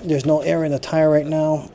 There's no air in the tire right now.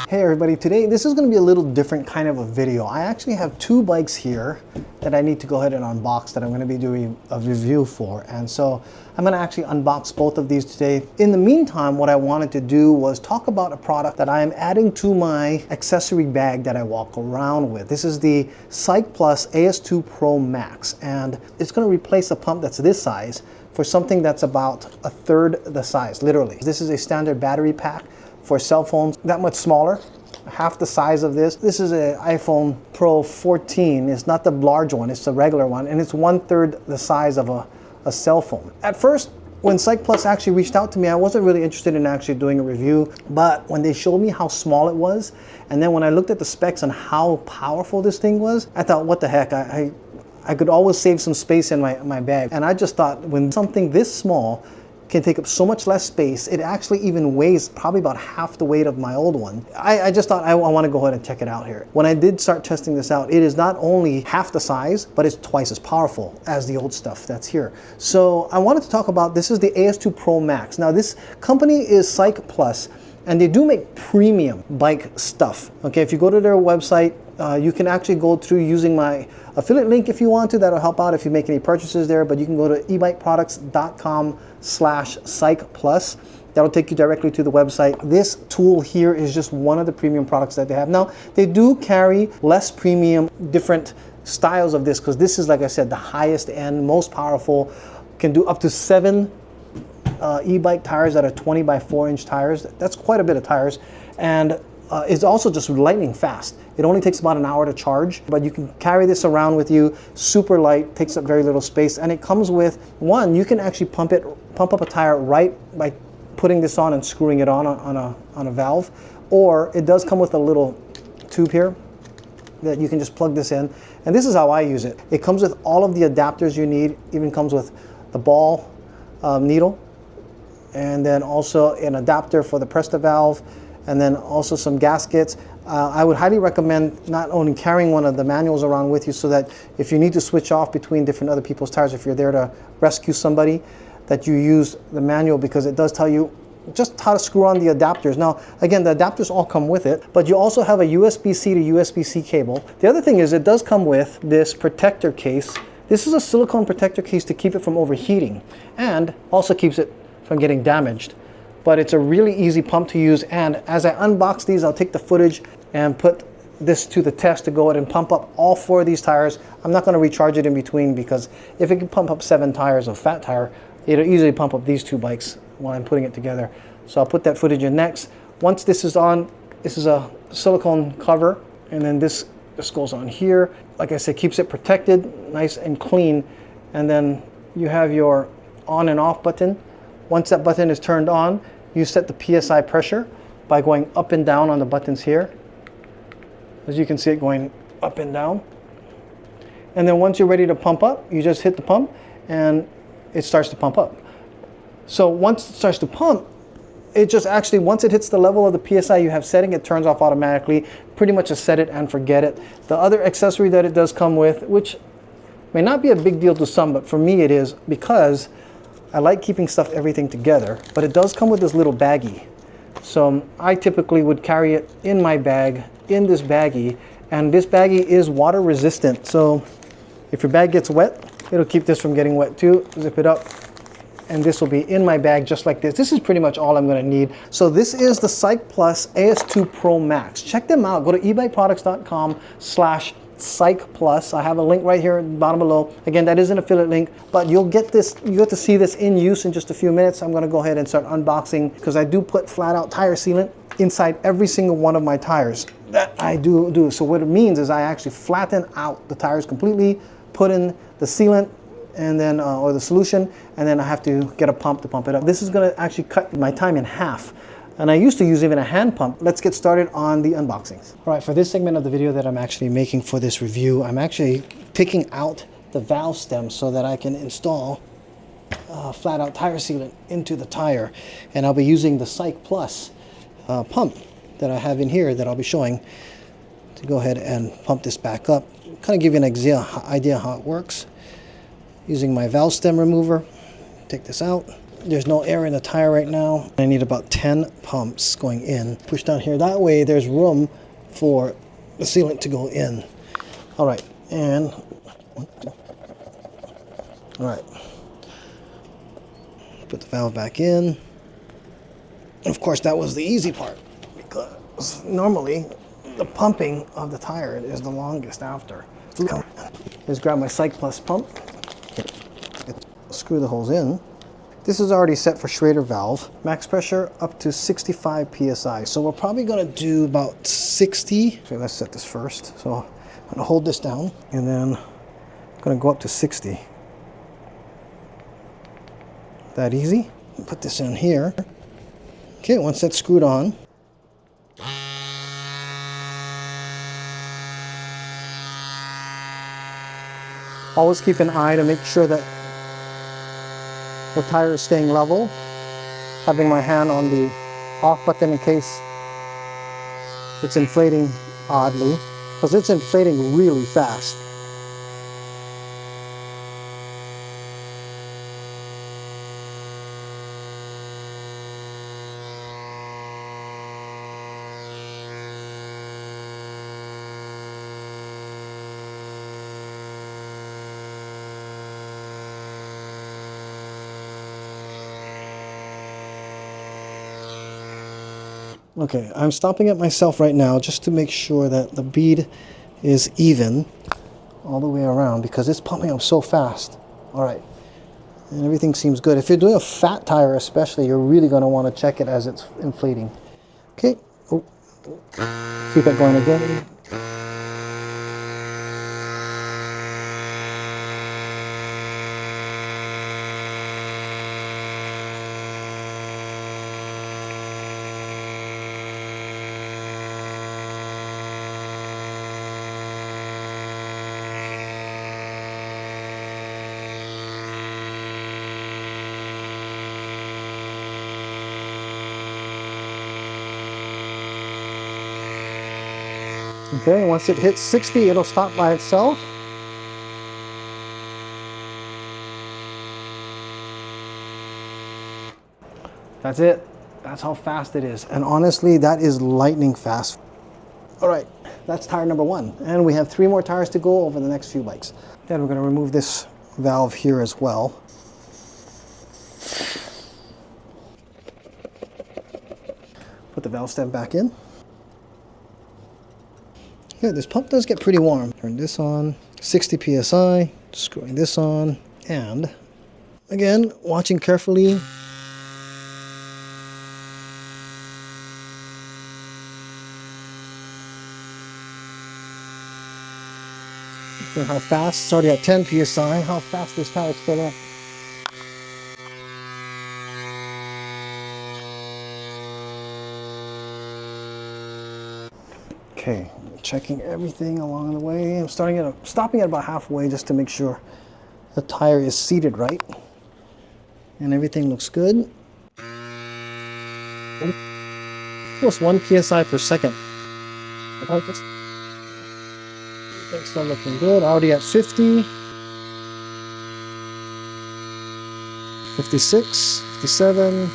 Hey everybody, today this is going to be a little different kind of a video. I actually have two bikes here that I need to go ahead and unbox that I'm going to be doing a review for, and so I'm going to actually unbox both of these today. In the meantime, what I wanted to do was talk about a product that I am adding to my accessory bag that I walk around with. This is the CYCPLUS AS2 Pro Max, and it's going to replace a pump that's this size for something that's about a third the size, literally. This is a standard battery pack for cell phones, that much smaller, half the size of this. This is an iPhone Pro 14. It's not the large one, it's the regular one, and it's 1/3 the size of a cell phone. At first, when CYCPLUS actually reached out to me, I wasn't really interested in actually doing a review, but when they showed me how small it was, and then when I looked at the specs and how powerful this thing was, I thought, what the heck, I could always save some space in my bag. And I just thought, when something this small can take up so much less space, it actually even weighs probably about half the weight of my old one. I just thought I want to go ahead and check it out here. When I did start testing this out, it is not only half the size, but it's twice as powerful as the old stuff that's here. So I wanted to talk about, this is the AS2 Pro Max. Now this company is CYCPLUS, and they do make premium bike stuff. Okay, if you go to their website, you can actually go through using my affiliate link if you want to. That'll help out if you make any purchases there, but you can go to ebikeproducts.com/CYCPLUS. That'll take you directly to the website. This tool here is just one of the premium products that they have. Now, they do carry less premium, different styles of this, because this is, like I said, the highest end, most powerful, can do up to 7 e-bike tires that are 20 by 4 inch tires. That's quite a bit of tires. And it's also just lightning fast. It only takes about an hour to charge, but you can carry this around with you, super light, takes up very little space, and it comes with, one, you can actually pump up a tire right by putting this on and screwing it on a valve, or it does come with a little tube here that you can just plug this in, and this is how I use it. It comes with all of the adapters you need, even comes with the ball needle, and then also an adapter for the Presta valve, and then also some gaskets. I would highly recommend not only carrying one of the manuals around with you, so that if you need to switch off between different other people's tires, if you're there to rescue somebody, that you use the manual, because it does tell you just how to screw on the adapters. Now, again, the adapters all come with it, but you also have a USB-C to USB-C cable. The other thing is, it does come with this protector case. This is a silicone protector case to keep it from overheating, and also keeps it from getting damaged. But it's a really easy pump to use, and as I unbox these, I'll take the footage and put this to the test to go ahead and pump up all 4 of these tires. I'm not going to recharge it in between, because if it can pump up 7 tires of fat tire, it'll easily pump up these 2 bikes while I'm putting it together. So I'll put that footage in next. Once this is on, this is a silicone cover, and then this goes on here. Like I said, keeps it protected, nice and clean, and then you have your on and off button. Once that button is turned on, you set the PSI pressure by going up and down on the buttons here. As you can see it going up and down. And then once you're ready to pump up, you just hit the pump and it starts to pump up. So once it starts to pump, it just actually, once it hits the level of the PSI you have setting, it turns off automatically. Pretty much a set it and forget it. The other accessory that it does come with, which may not be a big deal to some, but for me it is, because I like keeping everything together, but it does come with this little baggie. So I typically would carry it in my bag, in this baggie, and this baggie is water resistant. So if your bag gets wet, it'll keep this from getting wet too. Zip it up, and this will be in my bag just like this. This is pretty much all I'm going to need. So this is the CYCPLUS AS2 Pro Max. Check them out. Go to ebikeproducts.com/CYCPLUS. I have a link right here bottom below. Again, that is an affiliate link, but you'll get this, you get to see this in use in just a few minutes. I'm going to go ahead and start unboxing, because I do put flat out tire sealant inside every single one of my tires. That I do. So what it means is I actually flatten out the tires completely, put in the sealant, and then or the solution, and then I have to get a pump to pump it up. This is going to actually cut my time in half. And I used to use even a hand pump. Let's get started on the unboxings. All right, for this segment of the video that I'm actually making for this review, I'm actually picking out the valve stem so that I can install flat out tire sealant into the tire. And I'll be using the CYCPLUS pump. that I have in here that I'll be showing to go ahead and pump this back up. Kind of give you an idea how it works. Using my valve stem remover, take this out. There's no air in the tire right now. I need about 10 pumps going in. Push down here. That way there's room for the sealant to go in. All right, and all right. Put the valve back in. And of course, that was the easy part, because normally the pumping of the tire is the longest after. Just grab my CYCPLUS pump, screw the holes in. This is already set for Schrader valve. Max pressure up to 65 psi. So we're probably gonna do about 60. So let's set this first. So I'm gonna hold this down, and then I'm gonna go up to 60. That easy. Put this in here. Okay, once that's screwed on, always keep an eye to make sure that the tire is staying level. Having my hand on the off button in case it's inflating oddly, because it's inflating really fast. Okay, I'm stopping it myself right now just to make sure that the bead is even all the way around, because it's pumping up so fast. All right, and everything seems good. If you're doing a fat tire especially, you're really going to want to check it as it's inflating. Okay, oh. Keep it going again. Okay, once it hits 60, it'll stop by itself. That's it. That's how fast it is. And honestly, that is lightning fast. All right, that's tire number 1. And we have 3 more tires to go over the next few bikes. Then we're going to remove this valve here as well. Put the valve stem back in. Yeah, this pump does get pretty warm. Turn this on, 60 psi, screwing this on, and again, watching carefully. How fast, it's already at 10 psi, how fast this tire is filling up. Okay, checking everything along the way. I'm stopping at about halfway just to make sure the tire is seated right. And everything looks good. Almost 1 psi per second. Things still looking good. Already at 50. 56, 57.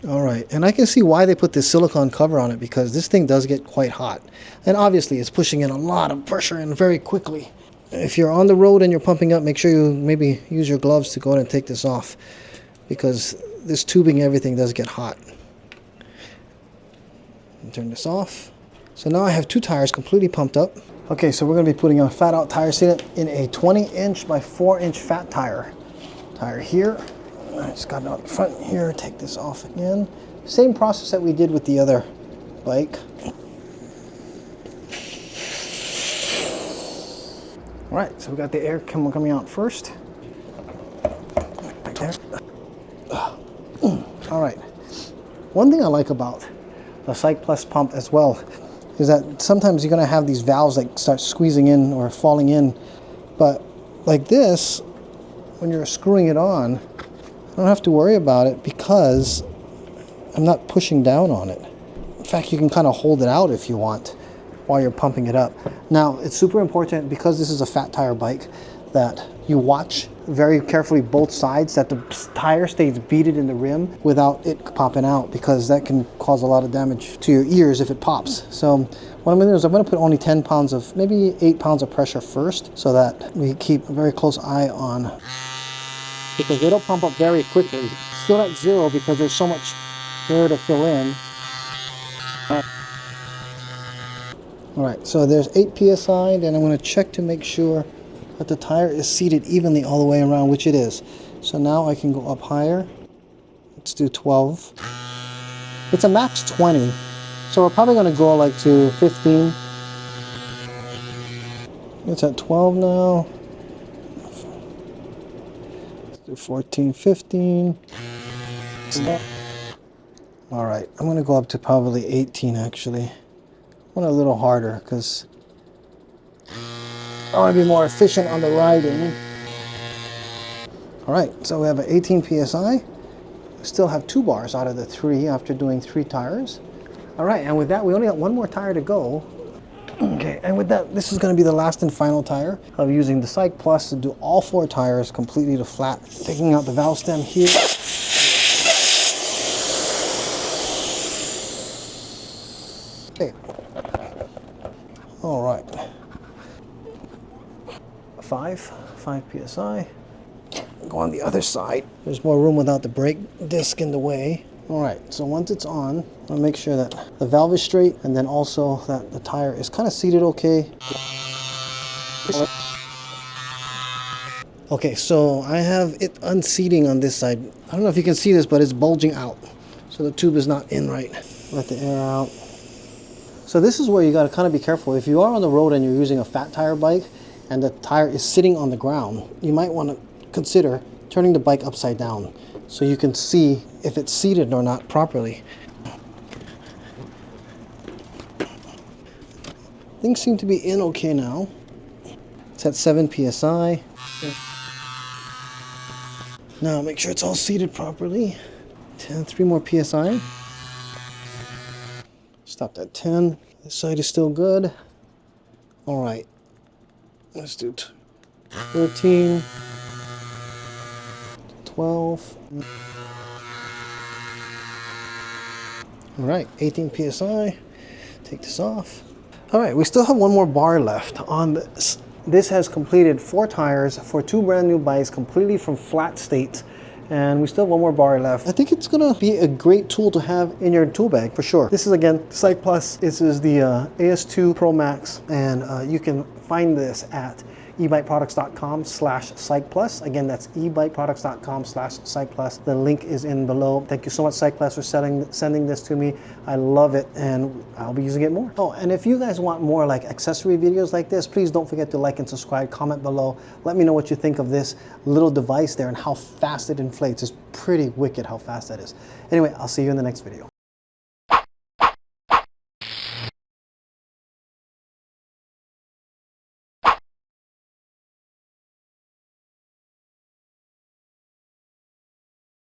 All right, and I can see why they put this silicone cover on it, because this thing does get quite hot. And obviously it's pushing in a lot of pressure in very quickly. If you're on the road and you're pumping up, make sure you maybe use your gloves to go ahead and take this off, because this tubing, everything does get hot. Turn this off. So now I have 2 tires completely pumped up. Okay, so we're going to be putting a fat out tire sealant in a 20-inch by 4-inch fat tire. Tire here. I just got it out front here. Take this off again. Same process that we did with the other bike. All right, so we got the air coming out first. Right there. All right. One thing I like about the CYCPLUS pump as well is that sometimes you're going to have these valves like start squeezing in or falling in, but like this, when you're screwing it on, I don't have to worry about it because I'm not pushing down on it. fact, you can kind of hold it out if you want while you're pumping it up. Now, it's super important, because this is a fat tire bike, that you watch very carefully both sides, that the tire stays beaded in the rim without it popping out, because that can cause a lot of damage to your ears if it pops. So what I'm gonna do is I'm gonna put only 10 pounds of, maybe 8 pounds of pressure first, so that we keep a very close eye on, because it'll pump up very quickly. Still at 0 because there's so much air to fill in. All right, so there's 8 PSI, then I'm gonna check to make sure that the tire is seated evenly all the way around, which it is. So now I can go up higher. Let's do 12. It's a max 20, so we're probably gonna go like to 15. It's at 12 now. Let's do 14, 15. All right, I'm gonna go up to probably 18 actually. I want a little harder because I want to be more efficient on the riding. All right, so we have an 18 PSI. We still have 2 bars out of the 3 after doing 3 tires. All right, and with that, we only got 1 more tire to go. Okay, and with that, this is going to be the last and final tire of using the CYCPLUS to do all 4 tires completely to flat. Taking out the valve stem here. Okay. All right. 5 PSI. Go on the other side. There's more room without the brake disc in the way. All right, so once it's on, I'll make sure that the valve is straight, and then also that the tire is kind of seated okay. Okay, so I have it unseating on this side. I don't know if you can see this, but it's bulging out. So the tube is not in right. Let the air out. So this is where you got to kind of be careful. If you are on the road and you're using a fat tire bike and the tire is sitting on the ground, you might want to consider turning the bike upside down so you can see if it's seated or not properly. Things seem to be in okay now. It's at 7 PSI. Now make sure it's all seated properly. 10, 3 more PSI. Stopped at 10. This side is still good. All right. Let's do 13, 12. All right, 18 PSI. Take this off. All right, we still have 1 more bar left on this. This has completed 4 tires for 2 brand new bikes, completely from flat states. And we still have 1 more bar left. I think it's gonna be a great tool to have in your tool bag for sure. This is again, CYCPLUS. This is the AS2 Pro Max, and you can find this at ebikeproducts.com/CYCPLUS. Again, that's ebikeproducts.com/CYCPLUS. The link is in below. Thank you so much, CYCPLUS, for sending this to me. I love it, and I'll be using it more. Oh, and if you guys want more like accessory videos like this, please don't forget to like and subscribe, comment below. Let me know what you think of this little device there and how fast it inflates. It's pretty wicked how fast that is. Anyway, I'll see you in the next video.